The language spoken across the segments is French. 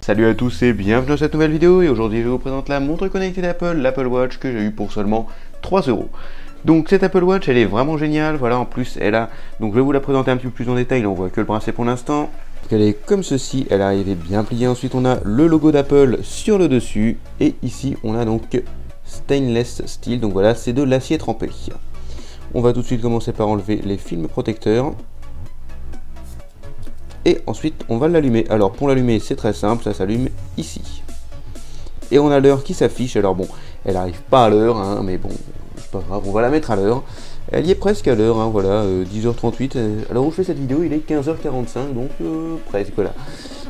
Salut à tous et bienvenue dans cette nouvelle vidéo, et aujourd'hui je vous présente la montre connectée d'Apple, l'Apple Watch, que j'ai eu pour seulement 3 €. Donc cette Apple Watch elle est vraiment géniale, voilà, en plus elle a, donc je vais vous la présenter un petit peu plus en détail, là on voit que le bracelet pour l'instant. Elle est comme ceci, elle arrive bien pliée, ensuite on a le logo d'Apple sur le dessus, et ici on a donc stainless steel, donc voilà, c'est de l'acier trempé. On va tout de suite commencer par enlever les films protecteurs. Et ensuite on va l'allumer. Alors pour l'allumer c'est très simple, ça s'allume ici. Et on a l'heure qui s'affiche. Alors bon, elle n'arrive pas à l'heure, hein, mais bon, c'est pas grave, on va la mettre à l'heure. Elle y est presque à l'heure, hein, voilà, 10h38. Alors où je fais cette vidéo, il est 15h45, donc presque là.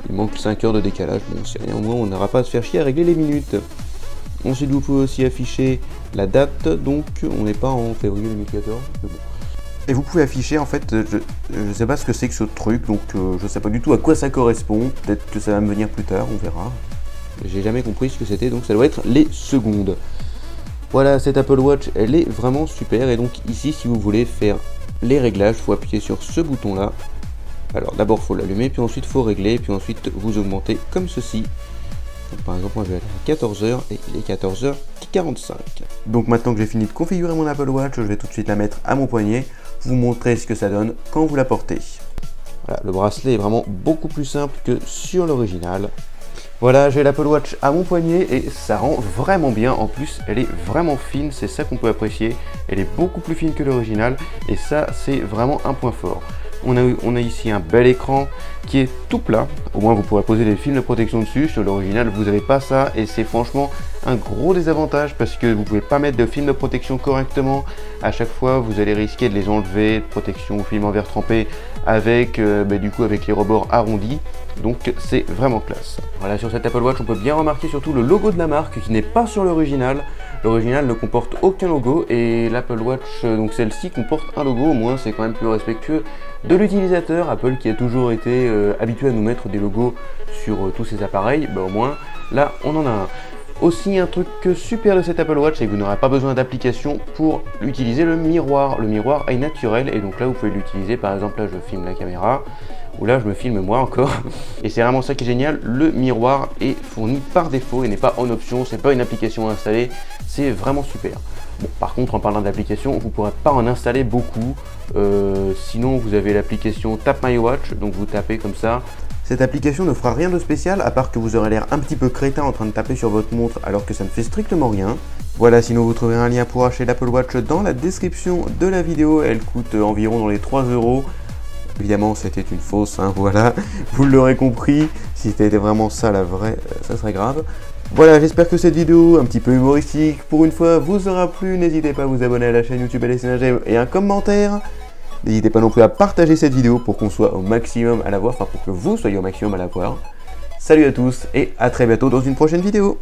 Il manque 5 heures de décalage, bon c'est rien, au moins on n'aura pas à se faire chier à régler les minutes. Ensuite vous pouvez aussi afficher la date, donc on n'est pas en février 2014, mais bon. Et vous pouvez afficher, en fait, je sais pas ce que c'est que ce truc, donc je sais pas du tout à quoi ça correspond, peut-être que ça va me venir plus tard, on verra. J'ai jamais compris ce que c'était, donc ça doit être les secondes. Voilà, cette Apple Watch, elle est vraiment super, et donc ici, si vous voulez faire les réglages, il faut appuyer sur ce bouton-là. Alors d'abord, il faut l'allumer, puis ensuite, il faut régler, puis ensuite, vous augmentez comme ceci. Donc, par exemple, moi je vais aller à 14h et il est 14h45. Donc maintenant que j'ai fini de configurer mon Apple Watch, je vais tout de suite la mettre à mon poignet, vous montrer ce que ça donne quand vous la portez. Voilà, le bracelet est vraiment beaucoup plus simple que sur l'original. Voilà, j'ai l'Apple Watch à mon poignet et ça rend vraiment bien. En plus, elle est vraiment fine, c'est ça qu'on peut apprécier. Elle est beaucoup plus fine que l'original et ça, c'est vraiment un point fort. On a ici un bel écran qui est tout plat. Au moins, vous pourrez poser des films de protection dessus. Sur l'original, vous n'avez pas ça et c'est franchement un gros désavantage parce que vous ne pouvez pas mettre de film de protection correctement. À chaque fois, vous allez risquer de les enlever, de protection ou film en verre trempé avec, du coup, avec les rebords arrondis. Donc, c'est vraiment classe. Voilà, sur cette Apple Watch, on peut bien remarquer surtout le logo de la marque qui n'est pas sur l'original. L'original ne comporte aucun logo et l'Apple Watch, donc celle-ci, comporte un logo. Au moins, c'est quand même plus respectueux de l'utilisateur. Apple qui a toujours été habitué à nous mettre des logos sur tous ses appareils, au moins là on en a un. Aussi un truc super de cette Apple Watch, c'est que vous n'aurez pas besoin d'application pour utiliser le miroir. Le miroir est naturel et donc là vous pouvez l'utiliser, par exemple là je filme la caméra, ou là je me filme moi encore. Et c'est vraiment ça qui est génial, le miroir est fourni par défaut et n'est pas en option, c'est pas une application à installer, c'est vraiment super. Bon, par contre, en parlant d'application, vous ne pourrez pas en installer beaucoup. Sinon, vous avez l'application Tap My Watch, donc vous tapez comme ça. Cette application ne fera rien de spécial, à part que vous aurez l'air un petit peu crétin en train de taper sur votre montre, alors que ça ne fait strictement rien. Voilà, sinon vous trouverez un lien pour acheter l'Apple Watch dans la description de la vidéo. Elle coûte environ dans les 3 €. Évidemment, c'était une fausse, hein, voilà. Vous l'aurez compris, si c'était vraiment ça la vraie, ça serait grave. Voilà, j'espère que cette vidéo, un petit peu humoristique, pour une fois, vous aura plu. N'hésitez pas à vous abonner à la chaîne YouTube, à laisser un j'aime et un commentaire. N'hésitez pas non plus à partager cette vidéo pour qu'on soit au maximum à la voir, enfin pour que vous soyez au maximum à la voir. Salut à tous et à très bientôt dans une prochaine vidéo.